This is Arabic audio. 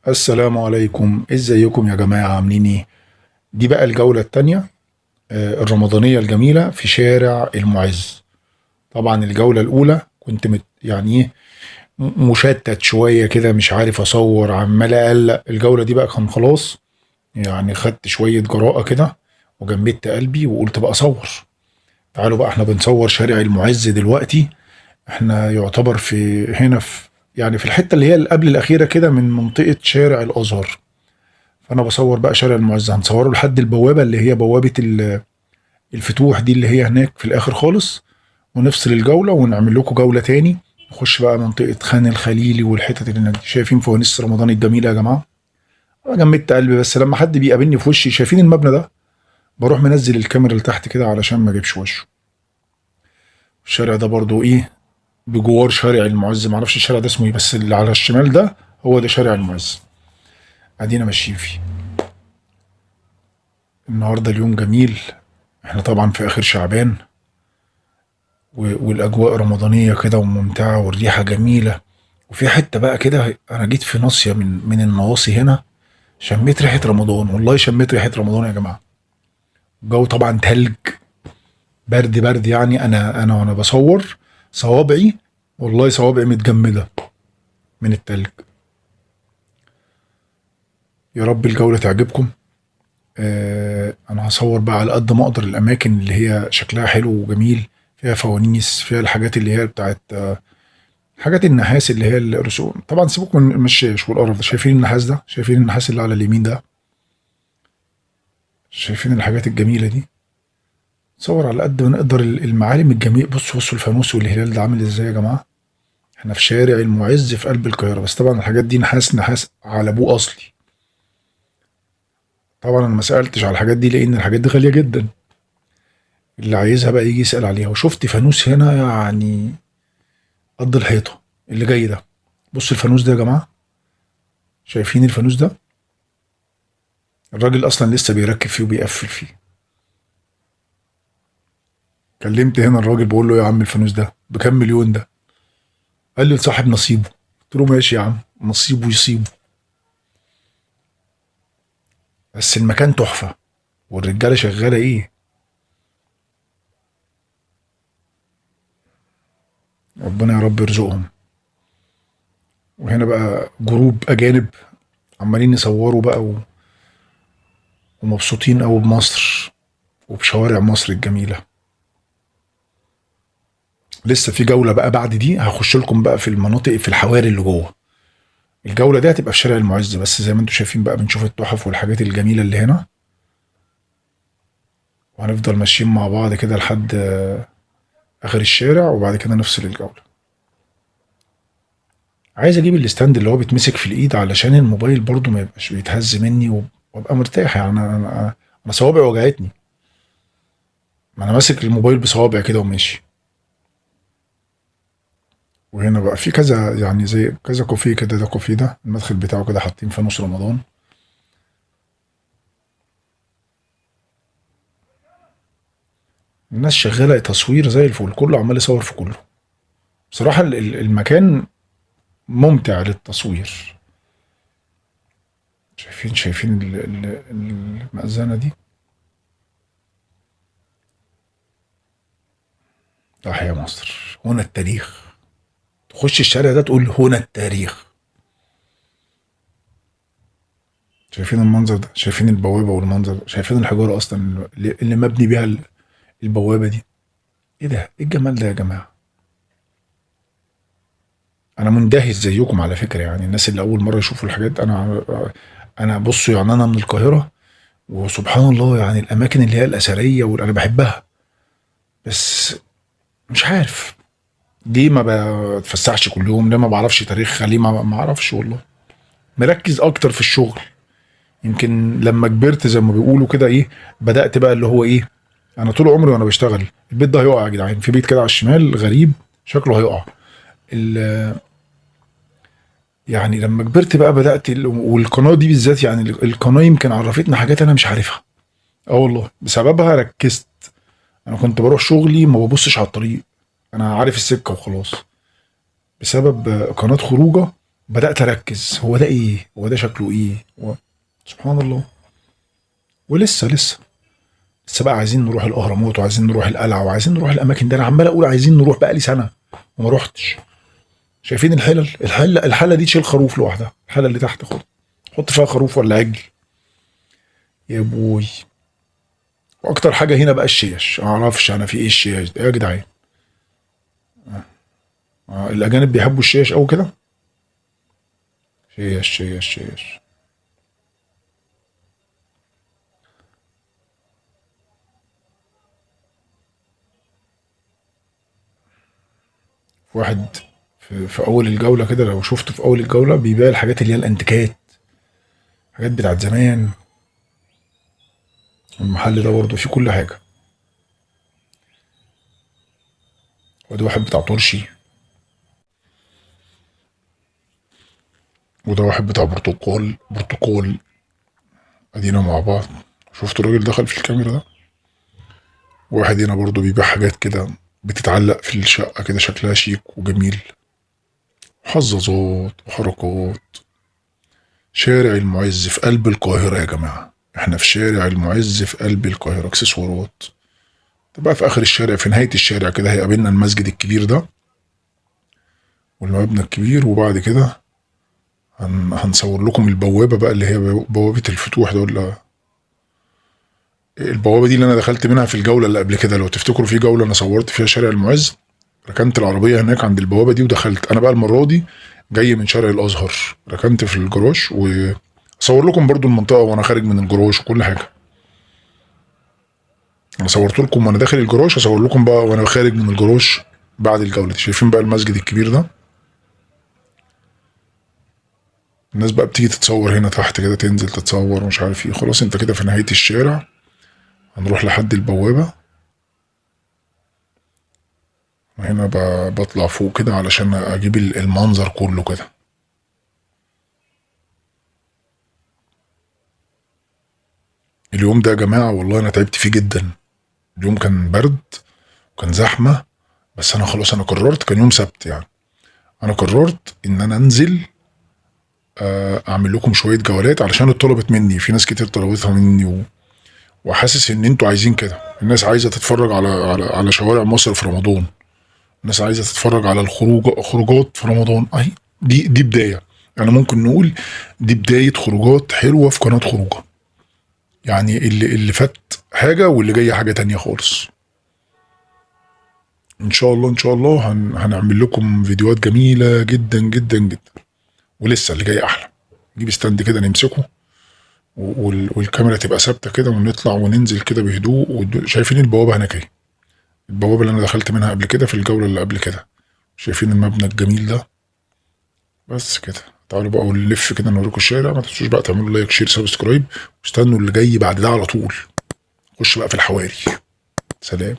السلام عليكم، ازيكم يا جماعة؟ عاملين ايه؟ دي بقى الجولة التانية الرمضانية الجميلة في شارع المعز. طبعا الجولة الأولى كنت يعني ايه، مشتت شوية كده، مش عارف أصور، عمال أقلق. الجولة دي بقى كان خلاص، يعني خدت شوية جراءة كده وجمدت قلبي وقلت بقى أصور. تعالوا بقى، احنا بنصور شارع المعز دلوقتي. احنا يعتبر في هنا في، يعني في الحتة اللي هي اللي قبل الأخيرة كده من منطقة شارع الأزهر. فانا بصور بقى شارع المعز، هنصوره لحد البوابه اللي هي بوابه الفتوح دي اللي هي هناك في الاخر خالص، ونفصل الجوله ونعمل لكم جوله تاني. نخش بقى منطقه خان الخليلي والحتت اللي هناك دي. شايفين فوانيس رمضان الجميله يا جماعه؟ انا جمدت قلبي، بس لما حد بيقابلني في وشي، شايفين المبنى ده، بروح منزل الكاميرا لتحت كده علشان ما اجيبش وشه. الشارع ده برضو ايه، بجوار شارع المعز، معرفش الشارع ده اسمه ايه، بس اللي على الشمال ده هو ده شارع المعز. ادينا ماشيين فيه. النهارده اليوم جميل، احنا طبعا في اخر شعبان، والاجواء رمضانيه كده وممتعه والريحه جميله. وفي حته بقى كده، انا جيت في ناصيه من النواصي هنا، شميت ريحه رمضان، والله شميت ريحه رمضان يا جماعه. الجو طبعا تلج، برد برد، يعني انا وانا بصور صوابعي، والله صوابعي متجمده من التلج. يا رب الجوله تعجبكم. انا هصور بقى على قد ما اقدر الاماكن اللي هي شكلها حلو وجميل، فيها فوانيس، فيها الحاجات اللي هي بتاعت حاجات النحاس اللي هي الرسوم. طبعا سيبوك من المشاش والقرف ده. شايفين النحاس ده؟ شايفين النحاس اللي على اليمين ده؟ شايفين الحاجات الجميله دي؟ صور على قد ما نقدر المعالم الجميله. بصوا بصوا الفانوس والهلال ده عامل ازاي يا جماعه. احنا في شارع المعز في قلب القاهره، بس طبعا الحاجات دي نحاس، نحاس على ابوه اصلي. طبعا انا ما سالتش على الحاجات دي لان الحاجات دي غاليه جدا. اللي عايزها بقى يجي يسال عليها. وشفت فانوس هنا يعني قد الحيطه اللي جاي ده. بص الفانوس ده يا جماعه، شايفين الفانوس ده؟ الراجل اصلا لسه بيركب فيه وبيقفل فيه. كلمت هنا الراجل بقول له يا عم الفانوس ده بكام مليون ده؟ قال لي لصاحب نصيبه. قلت له ماشي يا عم، نصيبه يصيبه. بس المكان تحفه، والرجاله شغاله ايه. ربنا يا رب يرزقهم. وهنا بقى جروب اجانب عمالين يصوروا بقى ومبسوطين قوي بمصر وبشوارع مصر الجميله. لسه في جوله بقى بعد دي، هخش لكم بقى في المناطق، في الحواري اللي جوه. الجوله دي هتبقى في شارع المعز، بس زي ما انتم شايفين بقى بنشوف التحف والحاجات الجميله اللي هنا. وهنفضل ماشيين مع بعض كده لحد اخر الشارع، وبعد كده نفصل الجوله. عايز اجيب الاستاند اللي هو بيتمسك في الايد علشان الموبايل برضو ما يبقاش بيتهز مني، وابقى مرتاح. يعني انا صوابعي وجعتني، ما انا ماسك الموبايل بصوابع كده وماشي. وهنا بقى في كذا، يعني زي كذا كوفيه كده. ده كوفيه، ده المدخل بتاعه كده حاطين فانوس رمضان. الناس شغاله تصوير زي الفل، كله عمال يصور في كله. بصراحه المكان ممتع للتصوير. شايفين المأذنه دي؟ تحيا مصر، هنا التاريخ. تخش الشارع ده تقول هنا التاريخ. شايفين المنظر ده؟ شايفين البوابة والمنظر ده؟ شايفين الحجارة أصلا اللي مبني بيها البوابة دي؟ إيه ده؟ إيه الجمال ده يا جماعة؟ أنا مندهش زيكم على فكرة، يعني الناس اللي أول مرة يشوفوا الحاجات. أنا بصوا، يعني أنا من القاهرة، وسبحان الله يعني الأماكن اللي هي الأثرية أنا بحبها، بس مش عارف ليه ما بتفسحش كل يوم، ليه ما بعرفش تاريخها، ليه ما أعرفش والله. مركز أكتر في الشغل. يمكن لما كبرت زي ما بيقولوا كده ايه، بدأت بقى اللي هو ايه، انا طول عمري وانا بشتغل البيت ده هيقع يا جدعان. في بيت كده على الشمال غريب، شكله هيقع. يعني لما كبرت بقى بدأت والقناة دي بالذات، يعني القناة يمكن عرفتنا حاجات انا مش عارفها. اه والله بسببها ركزت. انا كنت بروح شغلي ما ببصش على الطريق، انا عارف السكة وخلاص. بسبب قناة خروجه بدات اركز هو ده ايه، هو ده شكله ايه سبحان الله. ولسه بقى عايزين نروح الاهرامات وعايزين نروح القلعه وعايزين نروح الاماكن دي، انا عمال اقول عايزين نروح بقى لي سنه وما روحتش. شايفين الحله دي تشيل خروف لوحدها، الحله اللي تحت خد حط فيها خروف ولا عجل يا ابوي. واكتر حاجه هنا بقى الشيش، ما اعرفش انا في ايه الشيش ده يا جدعان. الاجانب بيحبوا الشيش او كده. شيش. في واحد في اول الجوله كده، لو شفته في اول الجوله بيبيع الحاجات اللي هي الانتيكات، حاجات بتاعت زمان. المحل ده برضه فيه كل حاجه. وده واحد بتاع ترشي، وده واحد بتاع برتقال. ادينا مع بعض. شفت الراجل دخل في الكاميرا ده. واحد هنا برضه بيبيع حاجات كده بتتعلق في الشقة كده شكلها شيك وجميل، حظاظات وحركات. شارع المعز في قلب القاهرة يا جماعة، احنا في شارع المعز في قلب القاهرة، اكسسوارات. ده بقى في اخر الشارع، في نهاية الشارع كده هيقابلنا المسجد الكبير ده والمبنى الكبير. وبعد كده هنصور لكم البوابة بقى اللي هي بوابة الفتوح ده، ولا البوابة دي اللي انا دخلت منها في الجولة اللي قبل كده. لو تفتكروا في جولة انا صورت فيها شارع المعز، ركنت العربية هناك عند البوابة دي ودخلت. انا بقى المرة دي جاي من شارع الازهر، ركنت في الجراج وصور لكم برضو المنطقة وانا خارج من الجراج وكل حاجة. انا صورت لكم وانا داخل الجراج، هصور لكم بقى وانا خارج من الجراج بعد الجولة دي. شايفين بقى المسجد الكبير ده، الناس بقى بتيجي تتصور هنا تحت كده، تنزل تتصور ومش عارف ايه. خلاص انت كده في نهاية الشارع، هنروح لحد البوابة. هنا بطلع فوق كده علشان اجيب المنظر كله كده. اليوم ده يا جماعة والله انا تعبت فيه جدا. اليوم كان برد وكان زحمة، بس انا خلاص انا قررت، كان يوم سبت يعني، انا قررت ان انا انزل اعمل لكم شوية جولات علشان اتطلبت مني، في ناس كتير طلبتها مني وحاسس ان انتوا عايزين كده. الناس عايزة تتفرج على شوارع مصر في رمضان، الناس عايزة تتفرج على خروجات في رمضان اهي. دي بداية، يعني ممكن نقول دي بداية خروجات حلوة في قناة خروجة. يعني اللي فات حاجة واللي جاي حاجة تانية خالص. ان شاء الله هنعمل لكم فيديوهات جميلة جدا جدا جدا. ولسه اللي جاي احلى. نجيب ستاند كده نمسكه والكاميرا تبقى ثابته كده، ونطلع وننزل كده بهدوء. شايفين البوابه هناك اهي، البوابه اللي انا دخلت منها قبل كده في الجوله اللي قبل كده. شايفين المبنى الجميل ده. بس كده تعالوا بقى ونلف كده نوريكم الشارع. ما تنسوش بقى تعملوا لايك شير سبسكرايب، واستنوا اللي جاي بعد ده على طول. خش بقى في الحواري. سلام.